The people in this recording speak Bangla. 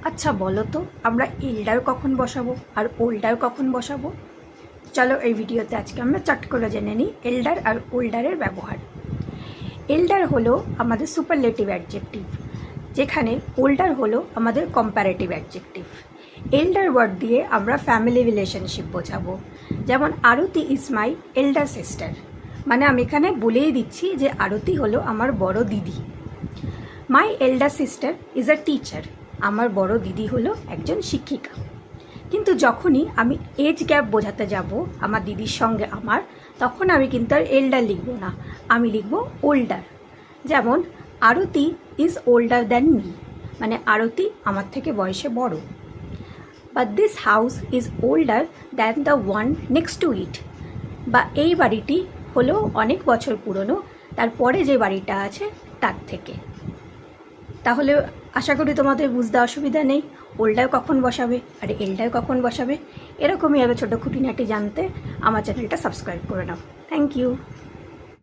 আচ্ছা বলো তো, আমরা এল্ডার কখন বসাবো আর ওল্ডার কখন বসাবো? চলো এই ভিডিওতে আজকে আমরা চট করে জেনে নিই এল্ডার আর ওল্ডারের ব্যবহার। এল্ডার হলো আমাদের সুপারলেটিভ অ্যাডজেক্টিভ, যেখানে ওল্ডার হলো আমাদের কম্প্যারেটিভ অ্যাডজেক্টিভ। এল্ডার ওয়ার্ড দিয়ে আমরা ফ্যামিলি রিলেশনশিপ বোঝাবো। যেমন Arati is my elder sister, মানে আমি এখানে বলেই দিচ্ছি যে আরতি হলো আমার বড় দিদি। My elder sister is a teacher, আমার বড় দিদি হলো একজন শিক্ষিকা। কিন্তু যখনই আমি এজ গ্যাপ বোঝাতে যাব আমার দিদির সঙ্গে আমার, তখন আমি কিন্তু আর এল্ডার লিখব না, আমি লিখব ওল্ডার। যেমন Arati is older than me, মানে আরতি আমার থেকে বয়সে বড়। But this house is older than the one next to it, বা এই বাড়িটি হলো অনেক বছর পুরনো তারপরে যে বাড়িটা আছে তার থেকে। তাহলে আশা করি তোমাদের বুঝতে অসুবিধা নেই ওল্ডার কখন বসাবে আর এল্ডার কখন বসাবে। এরকমই আরও ছোটো খুঁটিনাটি জানতে আমার চ্যানেলটা সাবস্ক্রাইব করে নাও। Thank you.